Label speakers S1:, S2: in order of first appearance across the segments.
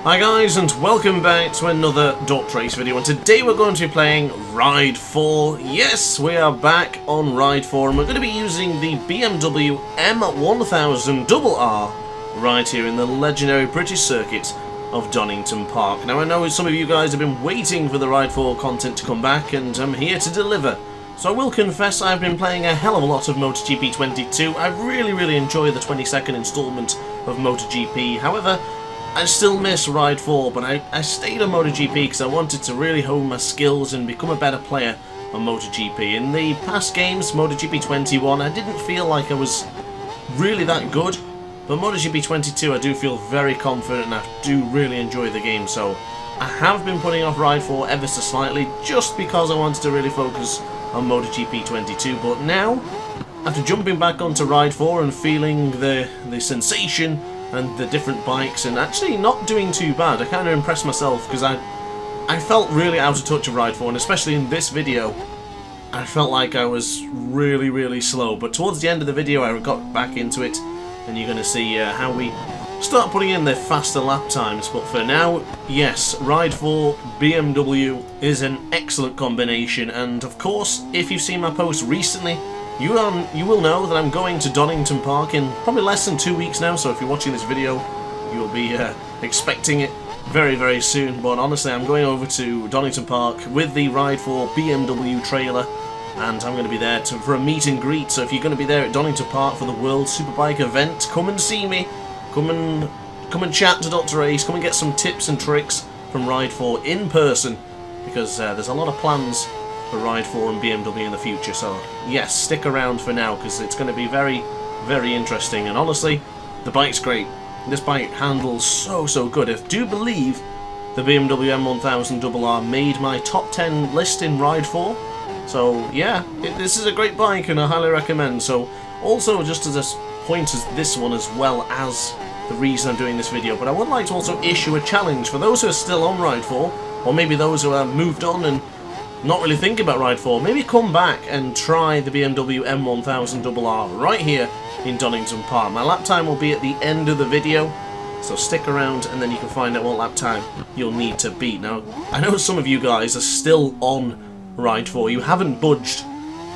S1: Hi guys, and welcome back to another DrAce video, and today we're going to be playing Ride 4. Yes, we are back on Ride 4, and we're going to be using the BMW M1000RR right here in the legendary British circuit of Donington Park. Now I know some of you guys have been waiting for the Ride 4 content to come back, and I'm here to deliver. So I will confess I've been playing a hell of a lot of MotoGP 22. I really enjoyed the 22nd instalment of MotoGP. However, I still miss Ride 4, but I stayed on MotoGP because I wanted to really hone my skills and become a better player on MotoGP. In the past games, MotoGP 21, I didn't feel like I was really that good, but MotoGP 22 I do feel very confident and I do really enjoy the game, so I have been putting off Ride 4 ever so slightly just because I wanted to really focus on MotoGP 22, but now, after jumping back onto Ride 4 and feeling the sensation and the different bikes, and actually not doing too bad. I kind of impressed myself because I felt really out of touch of Ride 4, and especially in this video I felt like I was really slow, but towards the end of the video I got back into it, and you're going to see how we start putting in the faster lap times. But for now, yes, Ride 4 BMW is an excellent combination, and of course if you've seen my post recently, you will know that I'm going to Donington Park in probably less than 2 weeks now, so if you're watching this video, you'll be expecting it very soon. But honestly, I'm going over to Donington Park with the Ride 4 BMW trailer, and I'm going to be there for a meet and greet. So if you're going to be there at Donington Park for the World Superbike event, come and see me. Come and chat to DrAce, come and get some tips and tricks from Ride 4 in person, because there's a lot of plans for Ride 4 and BMW in the future, so yes, stick around for now because it's going to be very interesting. And honestly, the bike's great. This bike handles so good. I do believe the BMW M1000RR made my top 10 list in Ride 4, so yeah, this is a great bike and I highly recommend. So also, just as a point as this one, as well as the reason I'm doing this video, but I would like to also issue a challenge for those who are still on Ride 4, or maybe those who have moved on and not really thinking about Ride 4, maybe come back and try the BMW M1000RR right here in Donington Park. My lap time will be at the end of the video, so stick around and then you can find out what lap time you'll need to beat. Now, I know some of you guys are still on Ride 4, you haven't budged.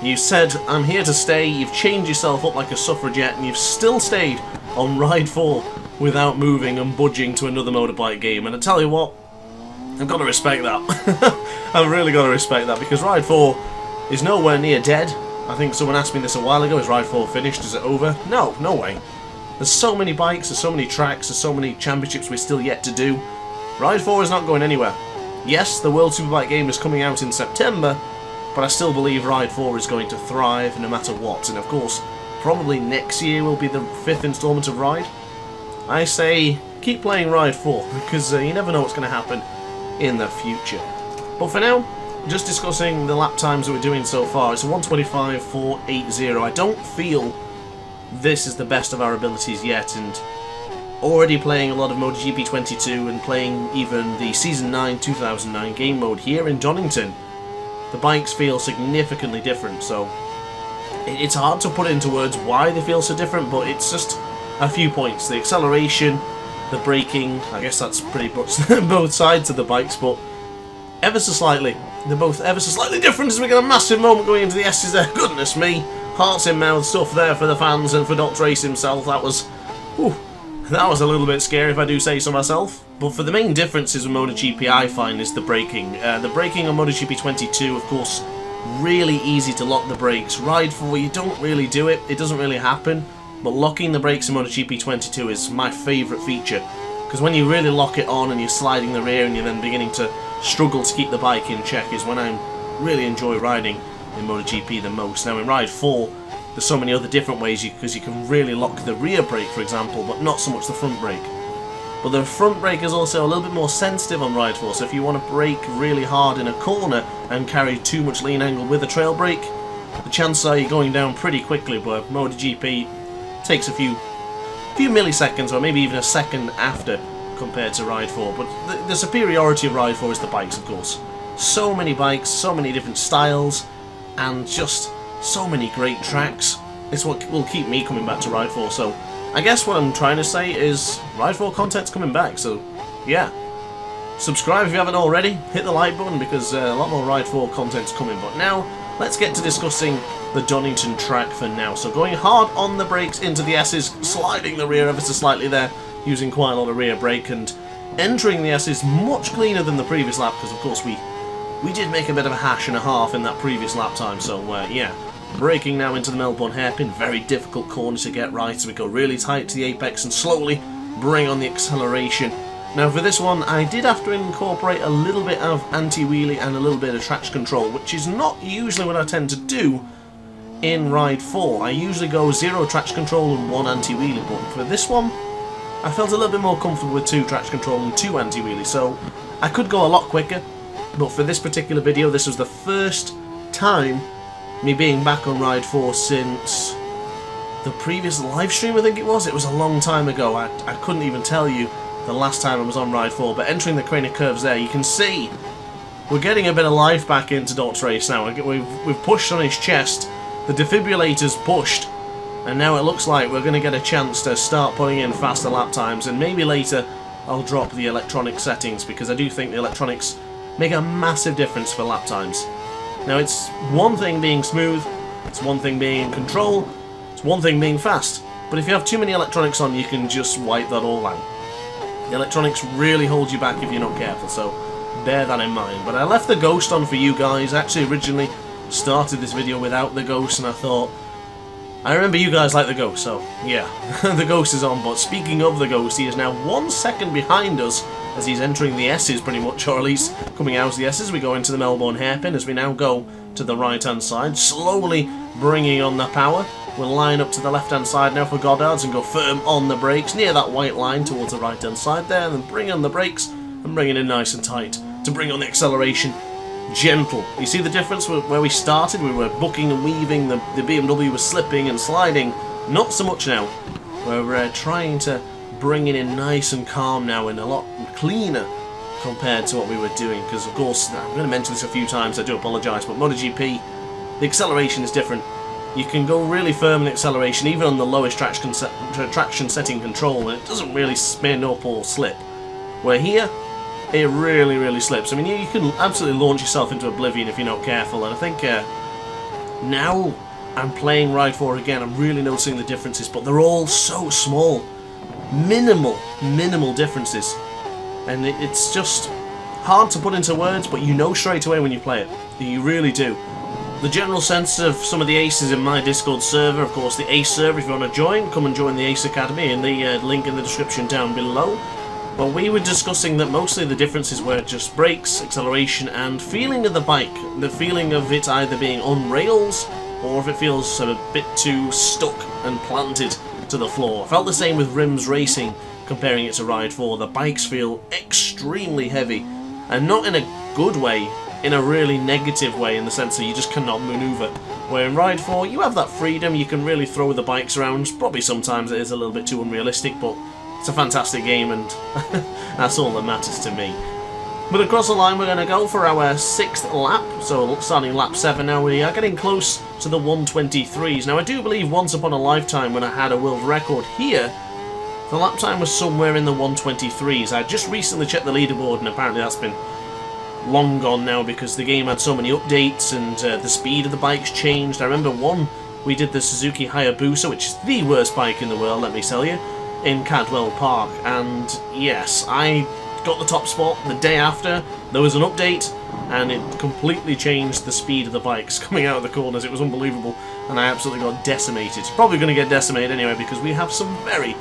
S1: You said, I'm here to stay, you've changed yourself up like a suffragette, and you've still stayed on Ride 4 without moving and budging to another motorbike game. And I tell you what, I've got to respect that. I've really got to respect that, because Ride 4 is nowhere near dead. I think someone asked me this a while ago, is Ride 4 finished, is it over? No way. There's so many bikes, there's so many tracks, there's so many championships we're still yet to do. Ride 4 is not going anywhere. Yes, the World Superbike game is coming out in September, but I still believe Ride 4 is going to thrive no matter what. And of course, probably next year will be the 5th installment of Ride. I say, keep playing Ride 4, because you never know what's going to happen in the future. But for now, just discussing the lap times that we're doing so far. It's a 1:25.480. I don't feel this is the best of our abilities yet, and already playing a lot of MotoGP 22 and playing even the Season 9 2009 game mode here in Donington, the bikes feel significantly different, so it's hard to put into words why they feel so different, but it's just a few points. The acceleration, the braking, I guess that's pretty much both sides of the bikes, but ever so slightly. They're both ever so slightly different as we get a massive moment going into the S's there. Goodness me. Hearts in mouth stuff there for the fans and for DrAce himself. That was a little bit scary if I do say so myself. But for the main differences with MotoGP I find is the braking. The braking on MotoGP 22, of course, really easy to lock the brakes. Ride 4, you don't really do it. It doesn't really happen. But locking the brakes in MotoGP 22 is my favourite feature, because when you really lock it on and you're sliding the rear and you're then beginning to struggle to keep the bike in check is when I really enjoy riding in MotoGP the most. Now in Ride 4 there's so many other different ways, because you can really lock the rear brake for example, but not so much the front brake. But the front brake is also a little bit more sensitive on Ride 4, so if you want to brake really hard in a corner and carry too much lean angle with a trail brake, the chances are you're going down pretty quickly. But MotoGP takes a few milliseconds, or maybe even a second after, compared to Ride 4. But the superiority of Ride 4 is the bikes, of course. So many bikes, so many different styles, and just so many great tracks. It's what will keep me coming back to Ride 4. So I guess what I'm trying to say is Ride 4 content's coming back, so yeah, subscribe if you haven't already, hit the like button because a lot more Ride 4 content's coming. But now, let's get to discussing the Donington track for now. So going hard on the brakes into the S's, sliding the rear ever so slightly there, using quite a lot of rear brake, and entering the S's much cleaner than the previous lap, because of course we did make a bit of a hash and a half in that previous lap time. So yeah, braking now into the Melbourne hairpin, very difficult corner to get right, so we go really tight to the apex and slowly bring on the acceleration. Now for this one, I did have to incorporate a little bit of anti-wheelie and a little bit of traction control, which is not usually what I tend to do in Ride 4. I usually go 0 traction control and 1 anti-wheelie, but for this one, I felt a little bit more comfortable with 2 traction control and 2 anti-wheelie, so I could go a lot quicker, but for this particular video, this was the first time me being back on Ride 4 since the previous live stream, I think it was. It was a long time ago. I couldn't even tell you the last time I was on Ride 4, but entering the crane of curves there, you can see we're getting a bit of life back into DrAce now. We've pushed on his chest, the defibrillator's pushed, and now it looks like we're going to get a chance to start putting in faster lap times, and maybe later I'll drop the electronic settings, because I do think the electronics make a massive difference for lap times. Now it's one thing being smooth, it's one thing being in control, it's one thing being fast, but if you have too many electronics on, you can just wipe that all out. The electronics really hold you back if you're not careful, so bear that in mind. But I left the Ghost on for you guys. I actually originally started this video without the Ghost, and I thought, I remember you guys like the Ghost, so yeah, the Ghost is on. But speaking of the Ghost, he is now 1 second behind us as he's entering the S's pretty much, or at least coming out of the S's. We go into the Melbourne hairpin as we now go to the right hand side, slowly bringing on the power. We'll line up to the left hand side now for Goddards and go firm on the brakes near that white line towards the right hand side there, and then bring on the brakes and bring it in nice and tight to bring on the acceleration. Gentle. You see the difference where we started? We were bucking and weaving, the BMW was slipping and sliding. Not so much now. We're trying to bring it in nice and calm now and a lot cleaner compared to what we were doing, because of course, I'm going to mention this a few times, I do apologise, but MotoGP, the acceleration is different. You can go really firm in acceleration, even on the lowest traction setting control, and it doesn't really spin up or slip. Where here, it really slips. I mean, you can absolutely launch yourself into oblivion if you're not careful, and I think now I'm playing Ride 4 again, I'm really noticing the differences, but they're all so small. Minimal differences. And it's just hard to put into words, but you know straight away when you play it. You really do. The general sense of some of the aces in my Discord server, of course the Ace server, if you want to join, come and join the Ace Academy in the link in the description down below. But we were discussing that mostly the differences were just brakes, acceleration, and feeling of the bike. The feeling of it either being on rails, or if it feels a bit too stuck and planted to the floor. I felt the same with Rims Racing, comparing it to Ride 4. The bikes feel extremely heavy, and not in a good way, in a really negative way, in the sense that you just cannot maneuver. Where in Ride 4, you have that freedom, you can really throw the bikes around. Probably sometimes it is a little bit too unrealistic, but it's a fantastic game, and that's all that matters to me. But across the line, we're going to go for our 6th lap, so starting lap 7 now. We are getting close to the 123s. Now, I do believe once upon a lifetime when I had a world record here, the lap time was somewhere in the 123s. I just recently checked the leaderboard, and apparently that's been long gone now because the game had so many updates and the speed of the bikes changed. I remember we did the Suzuki Hayabusa, which is the worst bike in the world, let me tell you, in Cadwell Park, and yes, I got the top spot. The day after, there was an update, and it completely changed the speed of the bikes coming out of the corners. It was unbelievable, and I absolutely got decimated. Probably going to get decimated anyway, because we have some very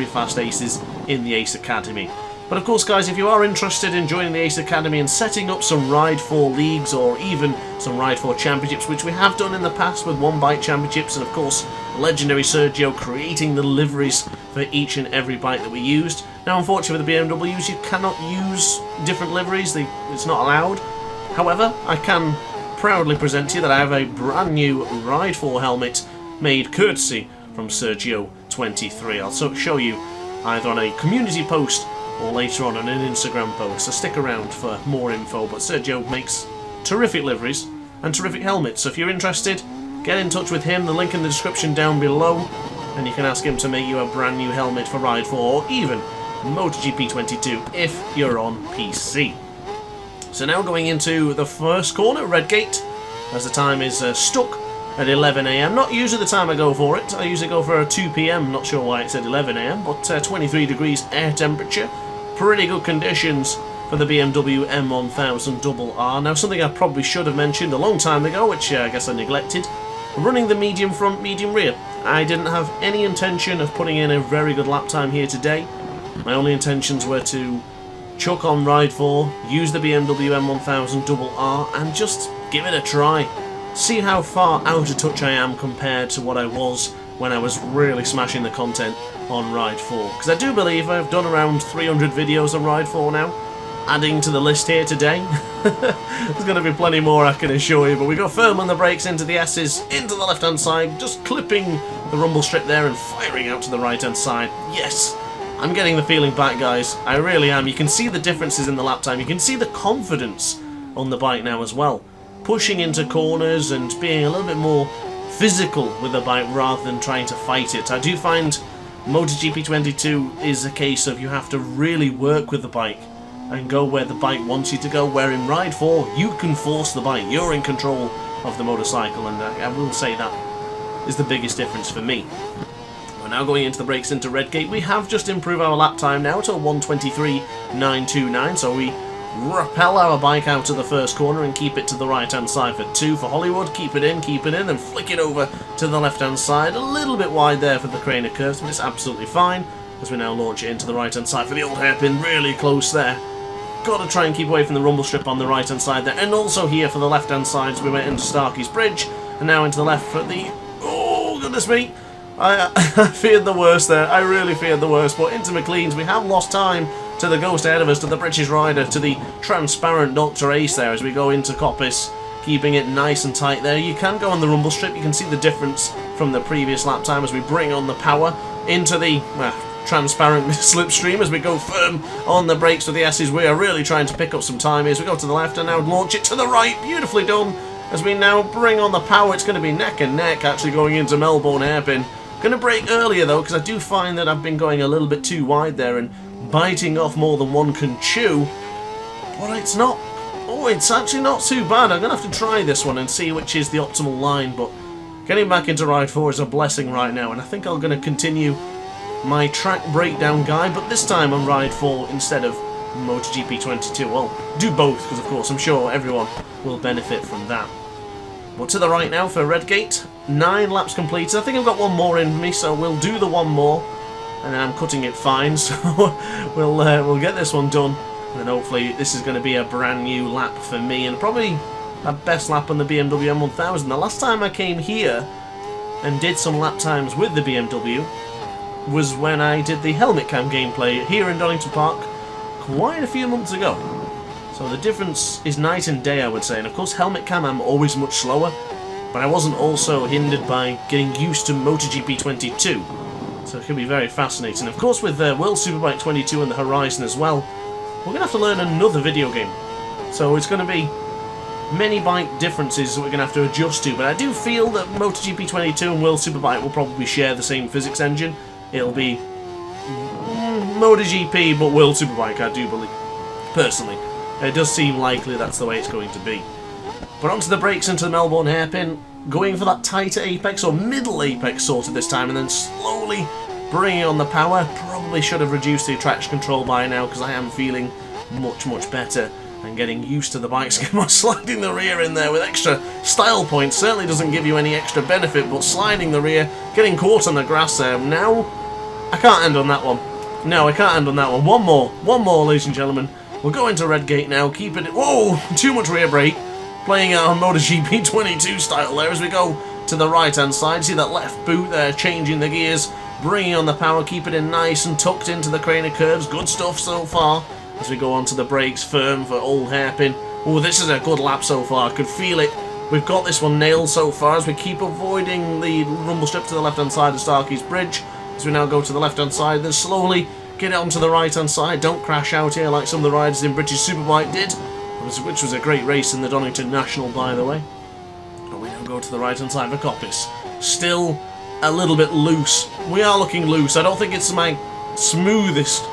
S1: fast aces in the Ace Academy. But of course, guys, if you are interested in joining the Ace Academy and setting up some Ride 4 leagues or even some Ride 4 championships, which we have done in the past with One Bike Championships, and of course, legendary Sergio creating the liveries for each and every bike that we used. Now, unfortunately, with the BMWs, you cannot use different liveries. It's not allowed. However, I can proudly present to you that I have a brand new Ride 4 helmet made courtesy from SirChioXXIII. I'll show you either on a community post or later on an Instagram post, so stick around for more info. But Sergio makes terrific liveries and terrific helmets, so if you're interested, get in touch with him, the link in the description down below, and you can ask him to make you a brand new helmet for Ride 4, or even MotoGP 22 if you're on PC. So now going into the first corner, Redgate, as the time is stuck at 11 AM. Not usually the time I go for it. I usually go for a 2 PM. Not sure why it said 11 AM, but 23 degrees air temperature. Pretty good conditions for the BMW M1000 RR. Now, something I probably should have mentioned a long time ago, which I guess I neglected. Running the medium front, medium rear. I didn't have any intention of putting in a very good lap time here today. My only intentions were to chuck on Ride 4, use the BMW M1000 RR, and just give it a try. See how far out of touch I am compared to what I was when I was really smashing the content on Ride 4. Because I do believe I've done around 300 videos on Ride 4 now, adding to the list here today. There's going to be plenty more, I can assure you, but we go firm on the brakes into the S's, into the left-hand side, just clipping the rumble strip there and firing out to the right-hand side. Yes! I'm getting the feeling back, guys. I really am. You can see the differences in the lap time. You can see the confidence on the bike now as well. Pushing into corners and being a little bit more physical with the bike rather than trying to fight it. I do find MotoGP 22 is a case of you have to really work with the bike and go where the bike wants you to go, where in Ride 4 you can force the bike. You're in control of the motorcycle, and I will say that is the biggest difference for me. We're now going into the brakes into Redgate. We have just improved our lap time now to 1:23.929, so we rappel our bike out of the first corner and keep it to the right hand side for 2 for Hollywood. Keep it in, and flick it over to the left hand side. A little bit wide there for the crane of curves, but it's absolutely fine as we now launch it into the right hand side for the old hairpin. Really close there. Got to try and keep away from the rumble strip on the right hand side there, and also here for the left hand side as we went into Starkey's Bridge, and now into the left for the... oh goodness me, I feared the worst there. I really feared the worst. But into McLean's, we have lost time to the ghost ahead of us, to the British rider, to the transparent DrAce there as we go into Coppice, keeping it nice and tight there. You can go on the rumble strip. You can see the difference from the previous lap time as we bring on the power into the transparent slipstream as we go firm on the brakes with the S's. We are really trying to pick up some time as we go to the left and now launch it to the right. Beautifully done as we now bring on the power. It's going to be neck and neck actually going into Melbourne hairpin. Going to brake earlier though, because I do find that I've been going a little bit too wide there and biting off more than one can chew. But it's not... oh, it's actually not too bad. I'm going to have to try this one and see which is the optimal line, but getting back into Ride 4 is a blessing right now, and I think I'm going to continue my track breakdown guide, but this time on Ride 4 instead of MotoGP 22. Well, do both, because of course I'm sure everyone will benefit from that. But to the right now for Redgate, 9 laps completed. I think I've got one more in me, so we'll do the one more, and then I'm cutting it fine, so we'll get this one done, and then hopefully this is going to be a brand new lap for me, and probably my best lap on the BMW M1000. The last time I came here and did some lap times with the BMW was when I did the helmet cam gameplay here in Donington Park quite a few months ago. So the difference is night and day, I would say, and of course helmet cam I'm always much slower, but I wasn't also hindered by getting used to MotoGP 22, so it could be very fascinating. Of course with World Superbike 22 and the Horizon as well, we're going to have to learn another video game, so it's going to be many bike differences that we're going to have to adjust to, but I do feel that MotoGP 22 and World Superbike will probably share the same physics engine. It'll be MotoGP but World Superbike, I do believe, personally. It does seem likely that's the way it's going to be. But onto the brakes into the Melbourne hairpin, going for that tighter apex or middle apex sort of this time, and then slowly bringing on the power. Probably should have reduced the traction control by now because I am feeling much better and getting used to the bike. Sliding the rear in there with extra style points certainly doesn't give you any extra benefit, but sliding the rear, getting caught on the grass there. Now, I can't end on that one. No, I can't end on that one. One more, ladies and gentlemen. We'll go into Redgate now, keep it... whoa, too much rear brake. Playing out on MotoGP 22 style there as we go to the right-hand side. See that left boot there, changing the gears, bringing on the power, keep it in nice and tucked into the crane of curves. Good stuff so far. As we go onto the brakes, firm for old hairpin. Oh, this is a good lap so far. I could feel it. We've got this one nailed so far as we keep avoiding the rumble strip to the left-hand side of Starkey's Bridge. As we now go to the left-hand side, then slowly get it onto the right-hand side. Don't crash out here like some of the riders in British Superbike did, which was a great race in the Donington National, by the way. And we now go to the right-hand side for Coppice. Still a little bit loose. We are looking loose. I don't think it's my smoothest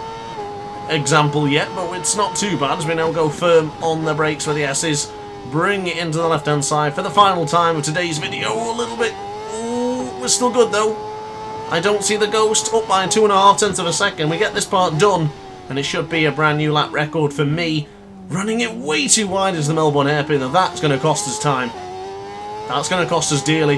S1: example yet, but it's not too bad as we now go firm on the brakes for the S's. Bring it into the left-hand side for the final time of today's video. A little bit... Ooh, we're still good though. I don't see the ghost. Up by 2.5 tenths of a second. We get this part done, and it should be a brand new lap record for me. Running it way too wide as the Melbourne hairpin. That's going to cost us time. That's going to cost us dearly.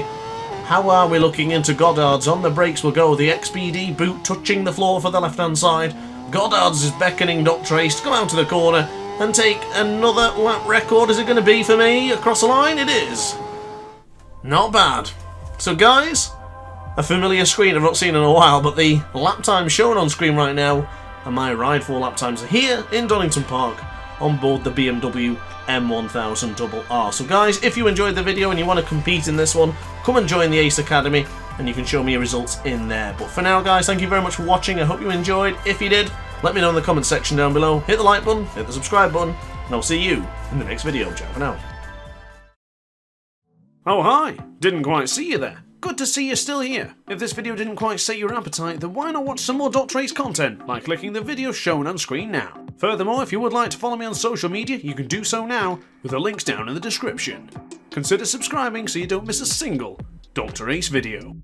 S1: How are we looking into Goddard's? On the brakes will go. The XPD boot touching the floor for the left-hand side. Goddard's is beckoning DrAce to come out to the corner and take another lap record. Is it going to be for me across the line? It is. Not bad. So guys, a familiar screen I've not seen in a while, but the lap time shown on screen right now and my ride for lap times are here in Donington Park on board the BMW M1000RR. So guys, if you enjoyed the video and you want to compete in this one, come and join the Ace Academy and you can show me your results in there. But for now guys, thank you very much for watching. I hope you enjoyed. If you did, let me know in the comment section down below. Hit the like button, hit the subscribe button, and I'll see you in the next video. Ciao for now. Oh hi, didn't quite see you there. Good to see you're still here. If this video didn't quite sate your appetite, then why not watch some more DrAce content by clicking the video shown on screen now. Furthermore, if you would like to follow me on social media, you can do so now with the links down in the description. Consider subscribing so you don't miss a single DrAce video.